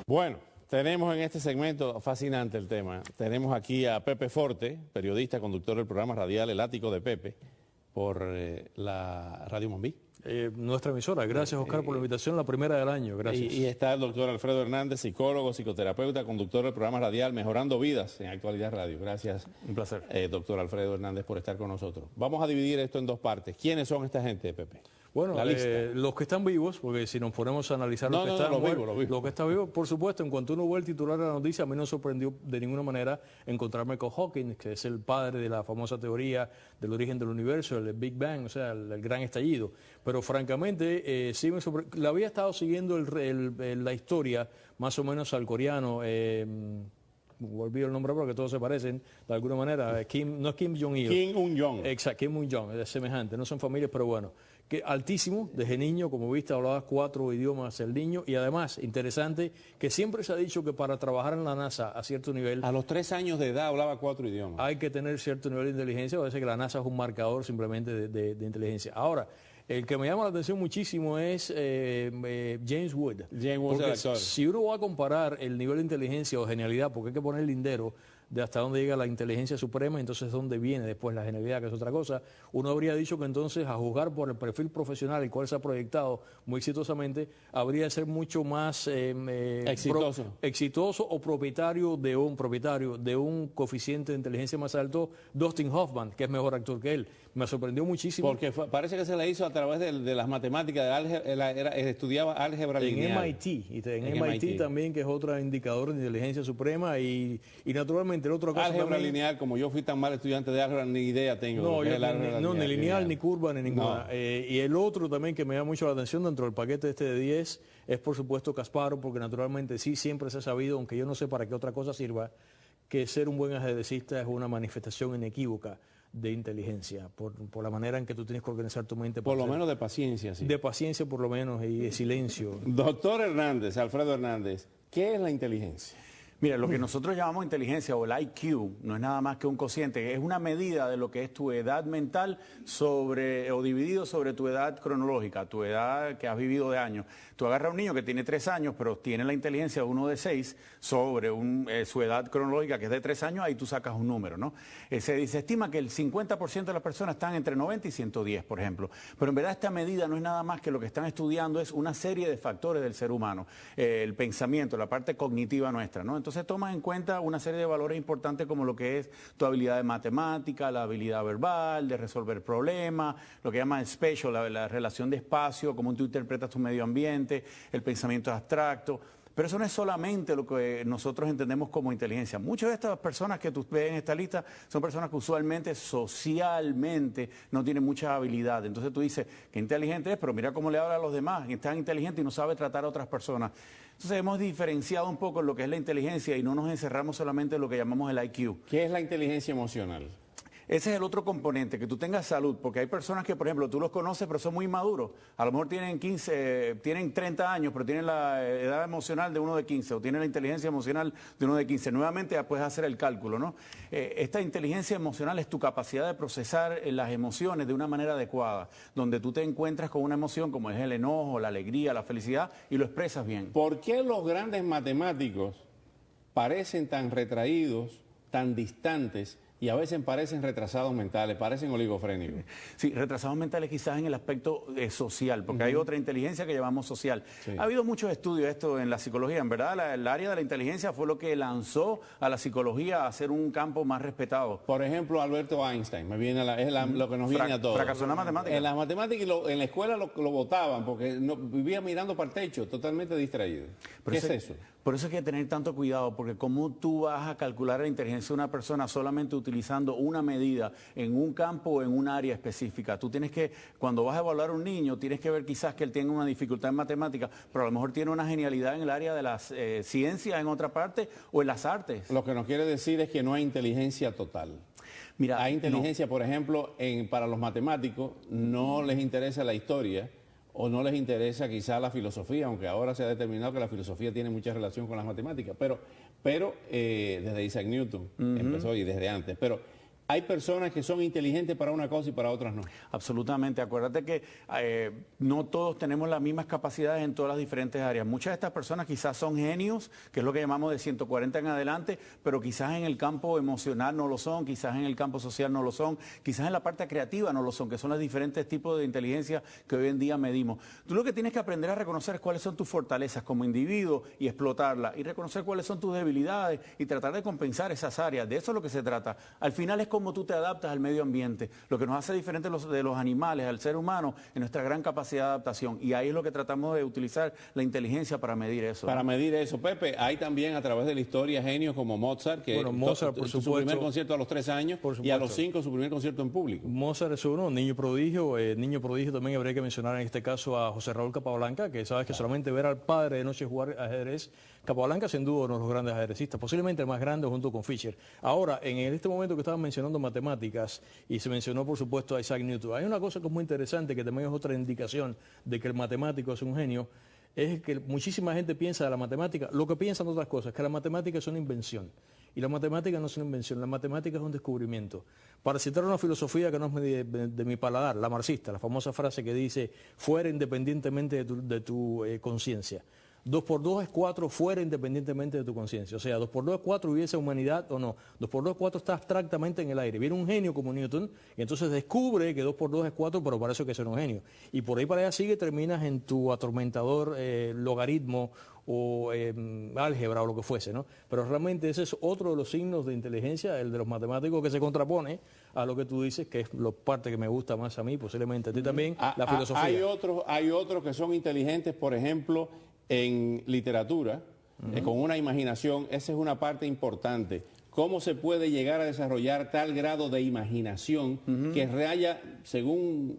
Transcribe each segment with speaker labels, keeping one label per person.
Speaker 1: Bueno, tenemos en este segmento, fascinante el tema, tenemos aquí a Pepe Forte, periodista, conductor del programa radial El Ático de Pepe, por la Radio Mambí.
Speaker 2: Nuestra emisora. Gracias, Oscar, por la invitación, la primera del año. Gracias.
Speaker 1: Y está el doctor Alfredo Hernández, psicólogo, psicoterapeuta, conductor del programa radial Mejorando Vidas en Actualidad Radio. Gracias.
Speaker 2: Un placer.
Speaker 1: Doctor Alfredo Hernández, por estar con nosotros. Vamos a dividir esto en dos partes. ¿Quiénes son esta gente, Pepe?
Speaker 2: Bueno, los que están vivos, porque si nos ponemos a analizar los que están muertos, los que están vivos, por supuesto, en cuanto uno ve el titular de la noticia, a mí no sorprendió de ninguna manera encontrarme con Hawking, que es el padre de la famosa teoría del origen del universo, el Big Bang, o sea, el gran estallido. Pero francamente, sí la había estado siguiendo la historia, más o menos al coreano, olvido el nombre porque todos se parecen de alguna manera. No es Kim Jong-il.
Speaker 1: Kim Un-jong.
Speaker 2: Exacto, Kim Un-jong, es semejante, no son familias, pero bueno. Que altísimo, desde niño, como viste, hablaba 4 idiomas el niño, y además, interesante, que siempre se ha dicho que para trabajar en la NASA a cierto nivel...
Speaker 1: A los 3 años de edad hablaba 4 idiomas.
Speaker 2: Hay que tener cierto nivel de inteligencia, parece que la NASA es un marcador simplemente de inteligencia. Ahora, el que me llama la atención muchísimo es James Wood.
Speaker 1: James Wood, el actor.
Speaker 2: Si uno va a comparar el nivel de inteligencia o genialidad, porque hay que poner el lindero de hasta dónde llega la inteligencia suprema, entonces dónde viene después la genialidad, que es otra cosa, uno habría dicho que entonces, a juzgar por el perfil profesional el cual se ha proyectado muy exitosamente, habría de ser mucho más exitoso o propietario de un coeficiente de inteligencia más alto, Dustin Hoffman, que es mejor actor que él. Me sorprendió muchísimo.
Speaker 1: Porque parece que se le hizo a través de las matemáticas, estudiaba álgebra lineal.
Speaker 2: En MIT también, que es otro indicador de inteligencia suprema, y naturalmente el otro caso
Speaker 1: álgebra
Speaker 2: también,
Speaker 1: lineal, como yo fui tan mal estudiante de álgebra, ni idea tengo.
Speaker 2: No, ni lineal, ni curva, ni ninguna. No. Y el otro también que me llama mucho la atención dentro del paquete de 10 es por supuesto Kasparov, porque naturalmente sí siempre se ha sabido, aunque yo no sé para qué otra cosa sirva, que ser un buen ajedrecista es una manifestación inequívoca de inteligencia, por la manera en que tú tienes que organizar tu mente.
Speaker 1: Por lo menos de paciencia, sí.
Speaker 2: De paciencia por lo menos, y de silencio.
Speaker 1: Doctor Hernández, Alfredo Hernández, ¿qué es la inteligencia?
Speaker 3: Mira, lo que nosotros llamamos inteligencia o el IQ no es nada más que un cociente, es una medida de lo que es tu edad mental dividido sobre tu edad cronológica, tu edad que has vivido de años. Tú agarras a un niño que tiene 3 años, pero tiene la inteligencia de uno de 6 sobre su edad cronológica, que es de 3 años, ahí tú sacas un número, ¿no? Se estima que el 50% de las personas están entre 90 y 110, por ejemplo. Pero en verdad esta medida no es nada más que lo que están estudiando es una serie de factores del ser humano, el pensamiento, la parte cognitiva nuestra, ¿no? Entonces tomas en cuenta una serie de valores importantes como lo que es tu habilidad de matemática, la habilidad verbal, de resolver problemas, lo que llaman spatial, la relación de espacio, cómo tú interpretas tu medio ambiente, el pensamiento abstracto. Pero eso no es solamente lo que nosotros entendemos como inteligencia. Muchas de estas personas que tú ves en esta lista son personas que usualmente socialmente no tienen mucha habilidad. Entonces tú dices, qué inteligente es, pero mira cómo le habla a los demás, es tan inteligente y no sabe tratar a otras personas. Entonces hemos diferenciado un poco lo que es la inteligencia y no nos encerramos solamente en lo que llamamos el IQ.
Speaker 1: ¿Qué es la inteligencia emocional?
Speaker 3: Ese es el otro componente, que tú tengas salud, porque hay personas que, por ejemplo, tú los conoces, pero son muy maduros. A lo mejor tienen 30 años, pero tienen la edad emocional de uno de 15, o tienen la inteligencia emocional de uno de 15. Nuevamente ya puedes hacer el cálculo, ¿no? Esta inteligencia emocional es tu capacidad de procesar las emociones de una manera adecuada, donde tú te encuentras con una emoción como es el enojo, la alegría, la felicidad, y lo expresas bien.
Speaker 1: ¿Por qué los grandes matemáticos parecen tan retraídos, tan distantes, y a veces parecen retrasados mentales, parecen oligofrénicos?
Speaker 3: Sí, retrasados mentales quizás en el aspecto social, porque hay otra inteligencia que llamamos social. Sí. Ha habido muchos estudios de esto en la psicología. En verdad, el área de la inteligencia fue lo que lanzó a la psicología a ser un campo más respetado.
Speaker 1: Por ejemplo, Alberto Einstein, lo que nos viene a todos.
Speaker 3: Fracasó en la matemática.
Speaker 1: En la matemática y en la escuela lo votaban, porque vivía mirando para el techo, totalmente distraído. ¿Qué es eso?
Speaker 3: Por eso hay que tener tanto cuidado, porque cómo tú vas a calcular la inteligencia de una persona solamente utilizando una medida en un campo o en un área específica. Tú tienes que, cuando vas a evaluar a un niño, tienes que ver quizás que él tiene una dificultad en matemáticas, pero a lo mejor tiene una genialidad en el área de las ciencias en otra parte o en las artes.
Speaker 1: Lo que nos quiere decir es que no hay inteligencia total. Mira, hay inteligencia, por ejemplo, para los matemáticos no les interesa la historia, o no les interesa quizá la filosofía, aunque ahora se ha determinado que la filosofía tiene mucha relación con las matemáticas, pero desde Isaac Newton empezó y desde antes. Pero hay personas que son inteligentes para una cosa y para otras no.
Speaker 3: Absolutamente. Acuérdate que no todos tenemos las mismas capacidades en todas las diferentes áreas. Muchas de estas personas quizás son genios, que es lo que llamamos de 140 en adelante, pero quizás en el campo emocional no lo son, quizás en el campo social no lo son, quizás en la parte creativa no lo son, que son los diferentes tipos de inteligencia que hoy en día medimos. Tú lo que tienes que aprender a reconocer es cuáles son tus fortalezas como individuo y explotarlas, y reconocer cuáles son tus debilidades y tratar de compensar esas áreas. De eso es lo que se trata. Al final es cómo tú te adaptas al medio ambiente. Lo que nos hace diferente de los animales al ser humano es nuestra gran capacidad de adaptación. Y ahí es lo que tratamos de utilizar la inteligencia para medir eso.
Speaker 1: Para medir eso, Pepe, hay también a través de la historia genios como Mozart, que
Speaker 2: Mozart, por supuesto,
Speaker 1: su primer concierto a los 3 años y a los 5 su primer concierto en público.
Speaker 2: Mozart es uno, niño prodigio. Niño prodigio también habría que mencionar en este caso a José Raúl Capablanca, que sabes que solamente ver al padre de noche jugar ajedrez. Capablanca sin duda uno de los grandes ajedrecistas, posiblemente el más grande junto con Fischer. Ahora, en este momento que estaban mencionando matemáticas y se mencionó por supuesto a Isaac Newton, hay una cosa que es muy interesante, que también es otra indicación de que el matemático es un genio, es que muchísima gente piensa de la matemática, lo que piensan otras cosas, que la matemática es una invención. Y la matemática no es una invención, la matemática es un descubrimiento. Para citar una filosofía que no es de mi paladar, la marxista, la famosa frase que dice, fuera independientemente de tu conciencia. 2 por 2 es 4 fuera independientemente de tu conciencia. O sea, 2 por 2 es 4, hubiese humanidad o no. 2 por 2 es 4 está abstractamente en el aire. Viene un genio como Newton y entonces descubre que 2 por 2 es 4, pero para eso hay que ser un genio. Y por ahí para allá sigue, terminas en tu atormentador logaritmo o álgebra o lo que fuese, ¿no? Pero realmente ese es otro de los signos de inteligencia, el de los matemáticos, que se contrapone a lo que tú dices, que es la parte que me gusta más a mí, posiblemente a ti también, la filosofía.
Speaker 1: Hay otros que son inteligentes, por ejemplo, en literatura, con una imaginación. Esa es una parte importante. ¿Cómo se puede llegar a desarrollar tal grado de imaginación que raya, según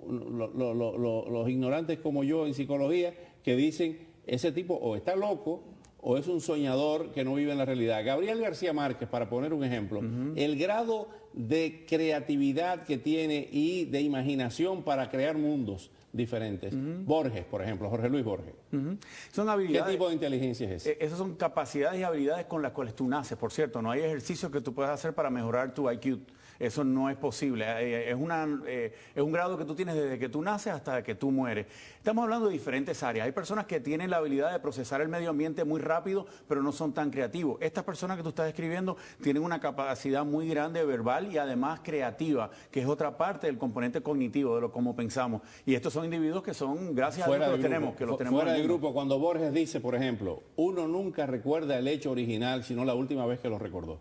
Speaker 1: los ignorantes como yo en psicología, que dicen, ese tipo o está loco o es un soñador que no vive en la realidad? Gabriel García Márquez, para poner un ejemplo, el grado de creatividad que tiene y de imaginación para crear mundos diferentes. Borges, por ejemplo, Jorge Luis Borges.
Speaker 3: Son habilidades.
Speaker 1: ¿Qué tipo de inteligencia es esa?
Speaker 3: Esas son capacidades y habilidades con las cuales tú naces, por cierto. No hay ejercicio que tú puedas hacer para mejorar tu IQ. Eso no es posible. Es un grado que tú tienes desde que tú naces hasta que tú mueres. Estamos hablando de diferentes áreas. Hay personas que tienen la habilidad de procesar el medio ambiente muy rápido, pero no son tan creativos. Estas personas que tú estás describiendo tienen una capacidad muy grande verbal y además creativa, que es otra parte del componente cognitivo de lo como pensamos. Y estos son individuos que son, gracias a Dios, que los tenemos.
Speaker 1: Fuera de grupo, cuando Borges dice, por ejemplo, uno nunca recuerda el hecho original, sino la última vez que lo recordó.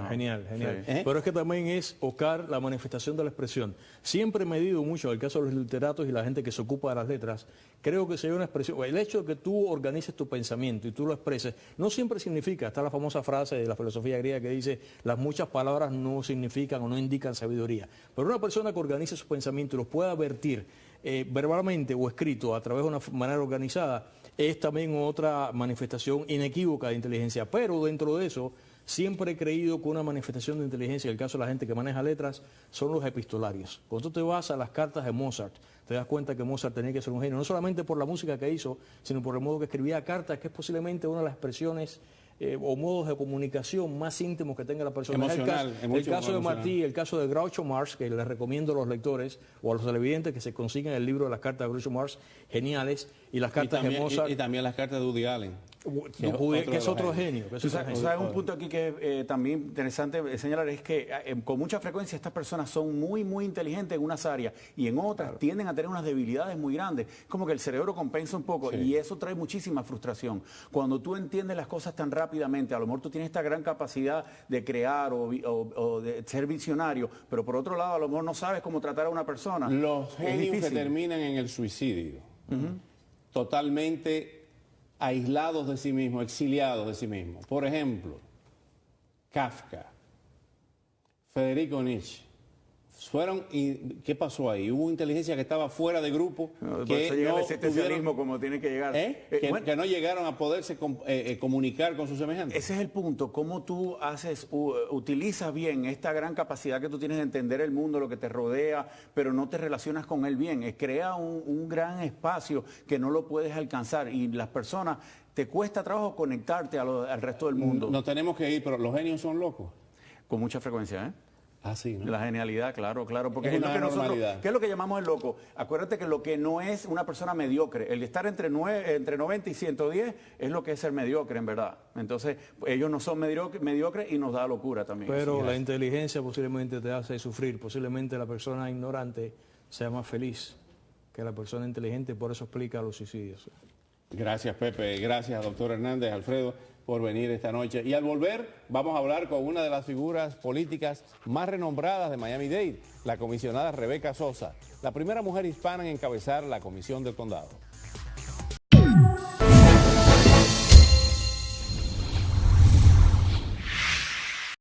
Speaker 2: Genial, genial. Sí. Pero es que también es, Oscar, la manifestación de la expresión. Siempre he medido mucho, en el caso de los literatos y la gente que se ocupa de las letras, creo que se ve una expresión. El hecho de que tú organices tu pensamiento y tú lo expreses, no siempre significa, está la famosa frase de la filosofía griega que dice, las muchas palabras no significan o no indican sabiduría. Pero una persona que organice sus pensamientos y los pueda vertir verbalmente o escrito a través de una manera organizada, es también otra manifestación inequívoca de inteligencia. Pero dentro de eso, siempre he creído que una manifestación de inteligencia, en el caso de la gente que maneja letras, son los epistolarios. Cuando tú te vas a las cartas de Mozart, te das cuenta que Mozart tenía que ser un genio, no solamente por la música que hizo, sino por el modo que escribía cartas, que es posiblemente una de las expresiones o modos de comunicación más íntimos que tenga la persona.
Speaker 1: Emocional,
Speaker 2: el caso de Martí, el caso de Groucho Marx, que les recomiendo a los lectores o a los televidentes que se consiguen el libro de las cartas de Groucho Marx, geniales, y las cartas de Mozart.
Speaker 1: Y también las cartas de Woody Allen.
Speaker 2: Que es otro genio.
Speaker 3: ¿Sabes un punto aquí que también interesante señalar? Es que con mucha frecuencia estas personas son muy, muy inteligentes en unas áreas y en otras tienden a tener unas debilidades muy grandes. Como que el cerebro compensa un poco y eso trae muchísima frustración. Cuando tú entiendes las cosas tan rápidamente, a lo mejor tú tienes esta gran capacidad de crear o de ser visionario, pero por otro lado a lo mejor no sabes cómo tratar a una persona.
Speaker 1: Los genios que terminan en el suicidio, totalmente aislados de sí mismos, exiliados de sí mismos. Por ejemplo, Kafka, Federico Nietzsche. ¿Qué pasó ahí? Hubo inteligencia que estaba fuera de grupo, que
Speaker 3: no existencialismo como tiene que llegar.
Speaker 1: Que no llegaron a poderse comunicar con sus semejantes.
Speaker 3: Ese es el punto, cómo tú utilizas bien esta gran capacidad que tú tienes de entender el mundo, lo que te rodea, pero no te relacionas con él bien. Crea un gran espacio que no lo puedes alcanzar y las personas, te cuesta trabajo conectarte al resto del mundo.
Speaker 1: No tenemos que ir, pero los genios son locos.
Speaker 3: Con mucha frecuencia,
Speaker 1: Ah, sí, ¿no?
Speaker 3: La genialidad, claro, porque
Speaker 1: es lo que nosotros,
Speaker 3: ¿qué es lo que llamamos el loco? Acuérdate que lo que no es una persona mediocre, el estar entre 90 y 110 es lo que es ser mediocre, en verdad. Entonces, ellos no son mediocres y nos da locura también.
Speaker 2: Pero la inteligencia posiblemente te hace sufrir, posiblemente la persona ignorante sea más feliz que la persona inteligente, por eso explica los suicidios.
Speaker 1: Gracias, Pepe. Gracias, doctor Hernández, Alfredo, por venir esta noche. Y al volver, vamos a hablar con una de las figuras políticas más renombradas de Miami-Dade, la comisionada Rebeca Sosa, la primera mujer hispana en encabezar la Comisión del Condado.